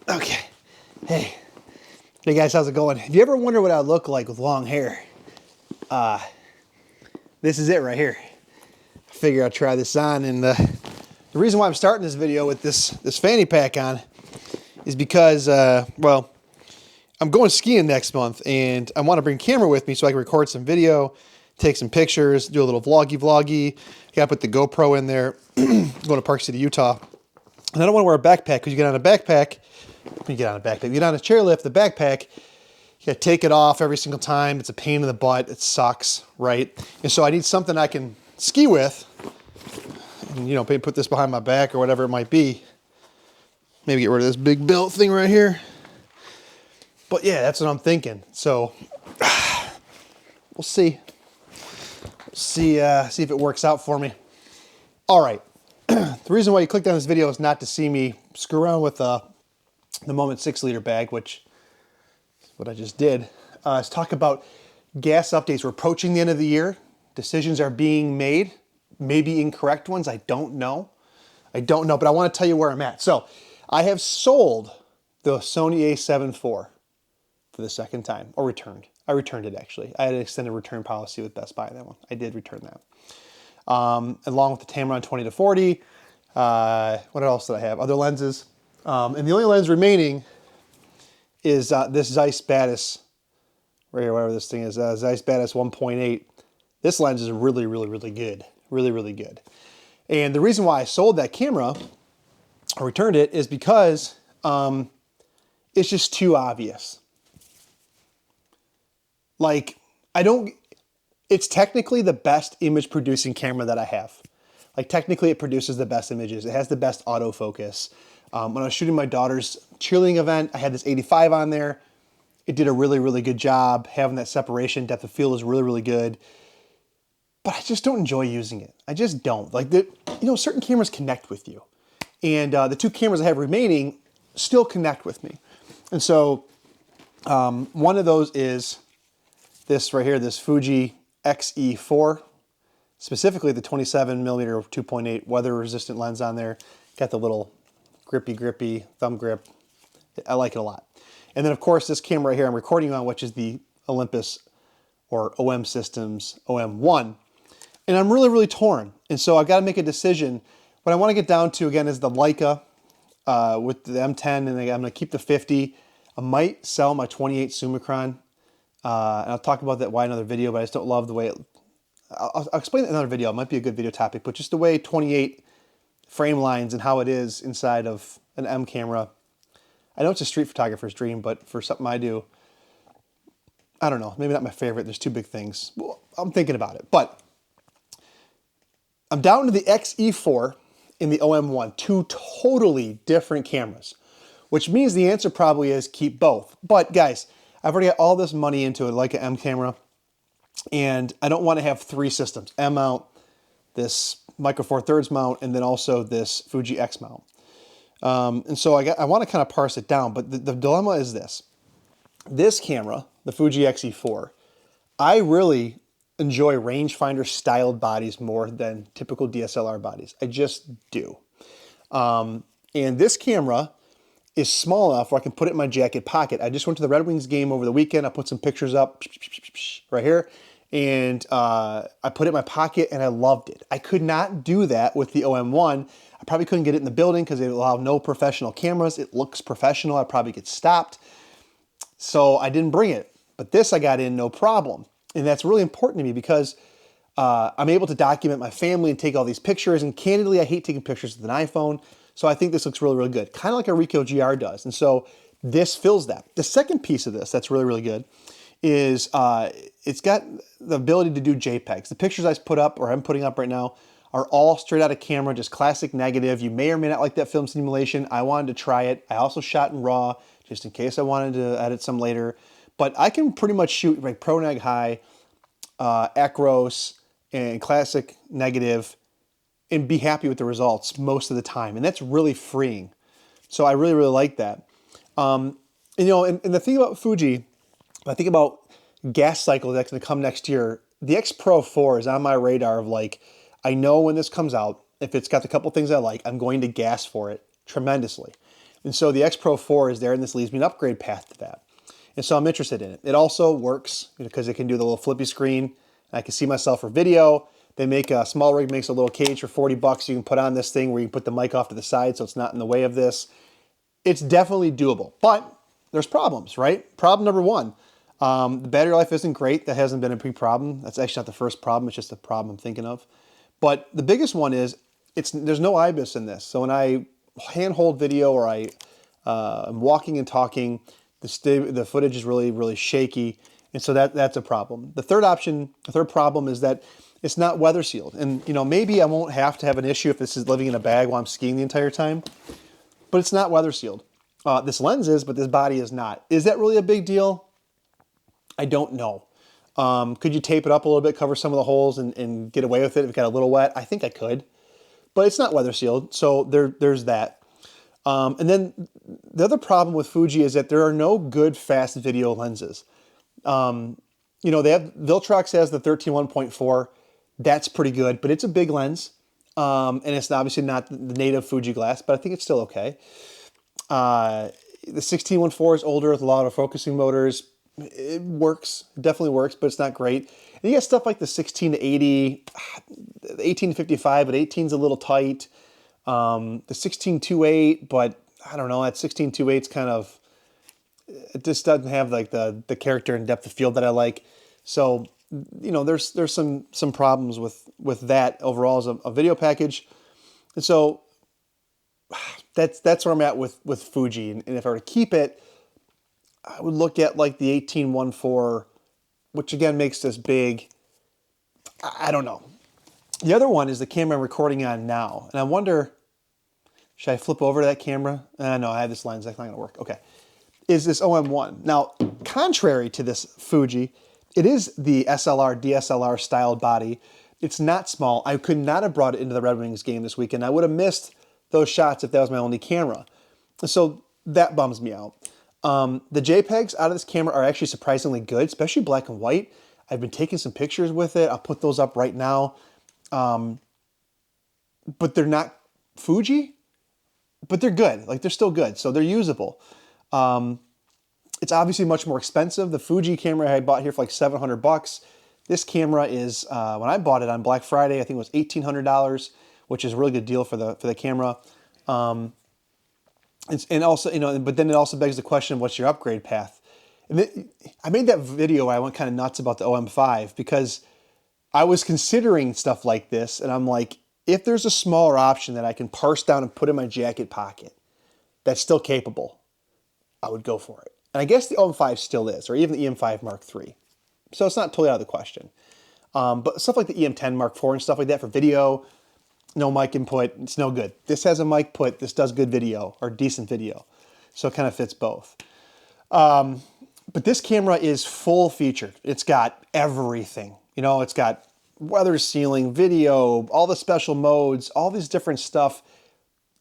Okay. Hey. Hey guys, how's it going? If you ever wonder what I look like with long hair, this is it right here. I figure I'll try this on, and the reason why I'm starting this video with this fanny pack on is because, well, I'm going skiing next month, and I want to bring camera with me so I can record some video, take some pictures, do a little vloggy. Got to put the GoPro in there. Going to Park City, Utah. And I don't want to wear a backpack, because you get on a chairlift, the backpack, you got to take it off every single time. It's a pain in the butt. It sucks, right? And so I need something I can ski with, and, you know, put this behind my back or whatever it might be. Maybe get rid of this big belt thing right here. But yeah, that's what I'm thinking. So we'll see. See if it works out for me. All right. The reason why you clicked on this video is not to see me screw around with the Moment 6-liter bag, which is what I just did. Let's talk about gas updates. We're approaching the end of the year. Decisions are being made, maybe incorrect ones. I don't know, but I want to tell you where I'm at. So I have sold the Sony A7 IV for the second time, or returned. I returned it, actually. I had an extended return policy with Best Buy on that one. I did return that. Along with the Tamron 20-40. What else did I have? Other lenses. And the only lens remaining is this Zeiss Batis, right here, whatever this thing is, Zeiss Batis 1.8. This lens is really good. Really good. And the reason why I sold that camera, or returned it, is because it's just too obvious. Like, it's technically the best image producing camera that I have. Like, technically it produces the best images. It has the best autofocus. When I was shooting my daughter's cheerleading event, I had this 85 on there. It did a really good job. Having that separation, depth of field is really good. But I just don't enjoy using it. I just don't. Like, you know, certain cameras connect with you. And the two cameras I have remaining still connect with me. And so one of those is this right here, this Fuji XE4, specifically the 27mm 2.8 weather resistant lens on there. Got the little grippy thumb grip. I like it a lot. And then of course this camera right here I'm recording on, which is the Olympus or OM Systems OM1. And I'm really torn. And so I've got to make a decision. What I want to get down to again is the Leica with the M10, and I'm going to keep the 50. I might sell my 28 Summicron. And I'll talk about that why another video, but I just don't love the way I'll explain it in another video. It might be a good video topic, but just the way 28 frame lines and how it is inside of an M camera. I know it's a street photographer's dream, but for something I do, I don't know, maybe not my favorite. There's two big things. Well, I'm thinking about it, but I'm down to the XE4 and the OM1, two totally different cameras, which means the answer probably is keep both. But guys, I've already got all this money into a Leica M camera, and I don't want to have three systems: M mount, this Micro Four Thirds mount, and then also this Fuji X mount. And so I want to kind of parse it down, but the dilemma is this. This camera, the Fuji XE4, I really enjoy rangefinder styled bodies more than typical DSLR bodies. I just do. And this camera is small enough where I can put it in my jacket pocket. I just went to the Red Wings game over the weekend. I put some pictures up right here, and I put it in my pocket, and I loved it. I could not do that with the OM1. I probably couldn't get it in the building because they allow no professional cameras. It looks professional. I'd probably get stopped. So I didn't bring it. But this I got in no problem. And that's really important to me because I'm able to document my family and take all these pictures. And candidly, I hate taking pictures with an iPhone. So I think this looks really good. Kind of like a Ricoh GR does. And so this fills that. The second piece of this that's really good is it's got the ability to do JPEGs. The pictures I put up, or I'm putting up right now, are all straight out of camera, just classic negative. You may or may not like that film simulation. I wanted to try it. I also shot in RAW, just in case I wanted to edit some later. But I can pretty much shoot like Pro Neg High, Acros, and classic negative, and be happy with the results most of the time. And that's really freeing. So I really like that. And, you know, and the thing about Fuji, I think about gas cycle that's going to come next year. The X Pro 4 is on my radar of like, I know when this comes out, if it's got the couple things I like, I'm going to gas for it tremendously. And so the X Pro 4 is there, and this leaves me an upgrade path to that. And so I'm interested in it. It also works because it can do the little flippy screen. I can see myself for video. They make a small rig, makes a little cage for 40 bucks. You can put on this thing where you can put the mic off to the side so it's not in the way of this. It's definitely doable, but there's problems, right? Problem number one, the battery life isn't great. That hasn't been a big problem. That's actually not the first problem. It's just a problem I'm thinking of. But the biggest one is there's no IBIS in this. So when I handhold video or I'm walking and talking, the footage is really, really shaky. And so that's a problem. The third problem is that it's not weather sealed. And maybe I won't have to have an issue if this is living in a bag while I'm skiing the entire time, but it's not weather sealed. This lens is, but this body is not. Is that really a big deal? I don't know. Could you tape it up a little bit, cover some of the holes and get away with it if it got a little wet? I think I could, but it's not weather sealed. So there's that. And then the other problem with Fuji is that there are no good fast video lenses. They have Viltrox has the 13-1.4. That's pretty good, but it's a big lens. And it's obviously not the native Fuji glass, but I think it's still okay. The 16-1.4 is older with a lot of focusing motors. It works, it definitely works, but it's not great. And you got stuff like the 16-80, the 18-55, but 18's a little tight. The 16-2.8, but I don't know, that 16-2.8's kind of, it just doesn't have like the character and depth of field that I like. So, there's some problems with that overall as a video package. And so that's where I'm at with Fuji. And if I were to keep it, I would look at like the 18-1.4, which again makes this big. I don't know. The other one is the camera I'm recording on now. And I wonder, should I flip over to that camera? No, I have this lens. That's not going to work. Okay. Is this OM1. Now, contrary to this Fuji, it is the SLR, DSLR styled body. It's not small. I could not have brought it into the Red Wings game this weekend. I would have missed those shots if that was my only camera. So that bums me out. The JPEGs out of this camera are actually surprisingly good, especially black and white. I've been taking some pictures with it. I'll put those up right now. But they're not Fuji, but they're good. Like, they're still good, so they're usable. It's obviously much more expensive. The Fuji camera I bought here for like $700. This camera is, when I bought it on Black Friday, I think it was $1,800, which is a really good deal for the camera. And also, but then it also begs the question, what's your upgrade path? And I made that video where I went kind of nuts about the OM5 because I was considering stuff like this, and I'm like, if there's a smaller option that I can parse down and put in my jacket pocket that's still capable, I would go for it. And I guess the OM5 still is, or even the EM5 Mark III. So it's not totally out of the question. But stuff like the EM10 Mark IV and stuff like that for video, no mic input, it's no good. This has a mic put, this does good video, or decent video. So it kind of fits both. But this camera is full featured. It's got everything. It's got weather sealing, video, all the special modes, all these different stuff.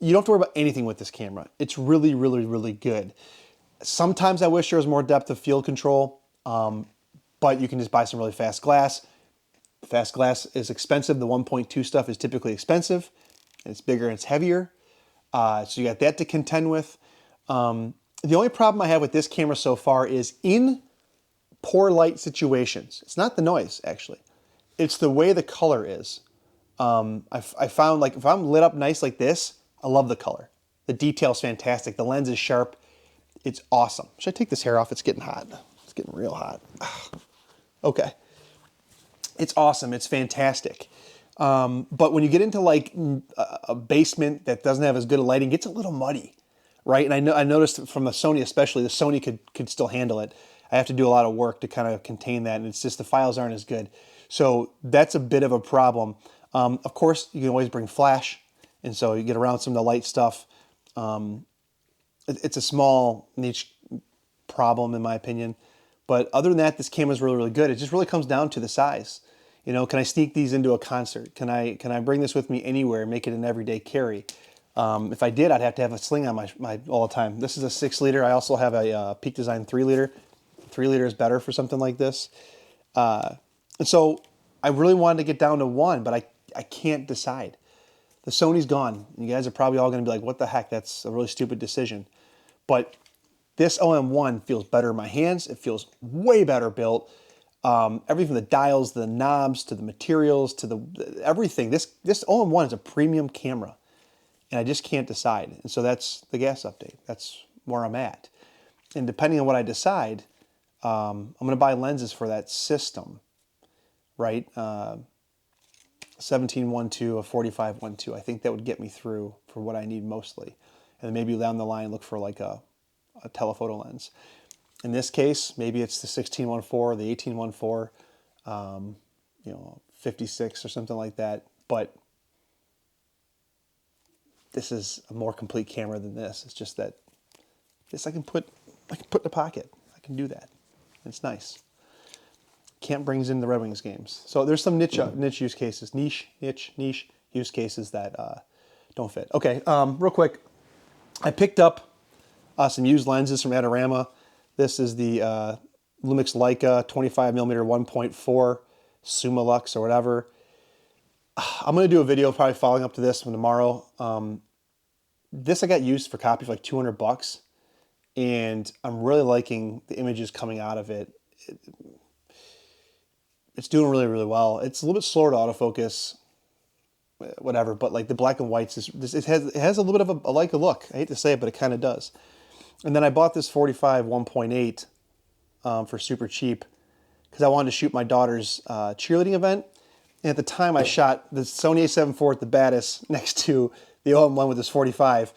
You don't have to worry about anything with this camera. It's really, really, really good. Sometimes I wish there was more depth of field control, but you can just buy some really fast glass. Fast glass is expensive. The 1.2 stuff is typically expensive. It's bigger and it's heavier. So you got that to contend with. The only problem I have with this camera so far is in poor light situations. It's not the noise, actually. It's the way the color is. I found, like, if I'm lit up nice like this, I love the color. The detail's fantastic. The lens is sharp. It's awesome. Should I take this hair off? It's getting hot. It's getting real hot. Okay. It's awesome. It's fantastic. But when you get into like a basement that doesn't have as good a lighting, it gets a little muddy, right? And I noticed from the Sony especially, the Sony could still handle it. I have to do a lot of work to kind of contain that, and it's just the files aren't as good. So that's a bit of a problem. Of course, you can always bring flash, and so you get around some of the light stuff. It's a small niche problem in my opinion. But other than that, this camera is really, really good. It just really comes down to the size. Can I sneak these into a concert? Can I bring this with me anywhere and make it an everyday carry? If I did, I'd have to have a sling on my all the time. This is a 6-liter. I also have a Peak Design 3-liter. 3-liter is better for something like this. And so I really wanted to get down to one, but I can't decide. The Sony's gone. You guys are probably all going to be like, what the heck? That's a really stupid decision. But this OM1 feels better in my hands. It feels way better built. Everything from the dials, to the knobs, to the materials, to the everything. This OM1 is a premium camera, and I just can't decide. And so that's the gas update. That's where I'm at. And depending on what I decide, I'm going to buy lenses for that system, right? 17-1.2, a 45-1.2. I think that would get me through for what I need mostly. And then maybe down the line look for like a telephoto lens. In this case, maybe it's the 16-1.4, the 18-1.4, 56 or something like that. But this is a more complete camera than this. It's just that this I can put in the pocket. I can do that. It's nice. Camp brings in the Red Wings games. So there's some niche use cases, niche use cases that don't fit. Okay, real quick, I picked up some used lenses from Adorama. This is the Lumix Leica 25mm 1.4 Sumalux or whatever. I'm going to do a video probably following up to this one tomorrow. This I got used for copy for like $200, and I'm really liking the images coming out of it. It's doing really, really well. It's a little bit slower to autofocus, whatever, but like the black and whites, it has a little bit of a Leica look. I hate to say it, but it kind of does. And then I bought this 45 1.8 for super cheap because I wanted to shoot my daughter's cheerleading event. And at the time I shot the Sony A7 IV at the Battis next to the OM1 with this 45.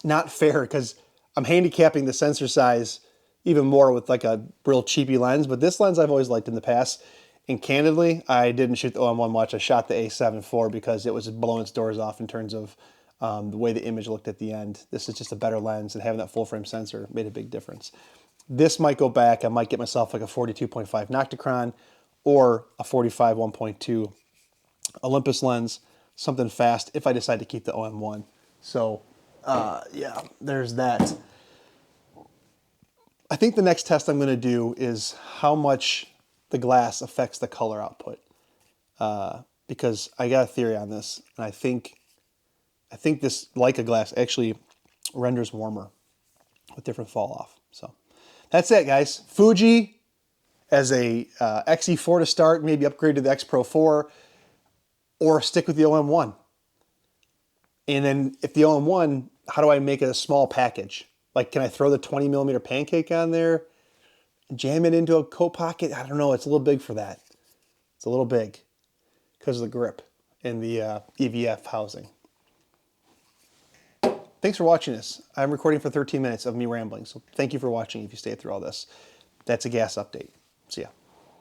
Not fair because I'm handicapping the sensor size even more with like a real cheapy lens. But this lens I've always liked in the past. And candidly, I didn't shoot the OM1 much. I shot the A7 IV because it was blowing its doors off in terms of the way the image looked at the end. This is just a better lens, and having that full frame sensor made a big difference. This might go back. I might get myself like a 42.5 Nocticron or a 45 1.2 Olympus lens, something fast if I decide to keep the OM1. So yeah, there's that. I think the next test I'm going to do is how much the glass affects the color output, because I got a theory on this, and I think this Leica glass actually renders warmer with different fall off. So that's it, guys. Fuji as a XE4 to start, maybe upgrade to the X Pro 4, or stick with the OM1. And then if the OM1, how do I make it a small package? Like, can I throw the 20mm pancake on there, jam it into a coat pocket? I don't know. It's a little big for that. It's a little big because of the grip and the EVF housing. Thanks for watching this. I'm recording for 13 minutes of me rambling, so thank you for watching if you stayed through all this. That's a gas update. See ya.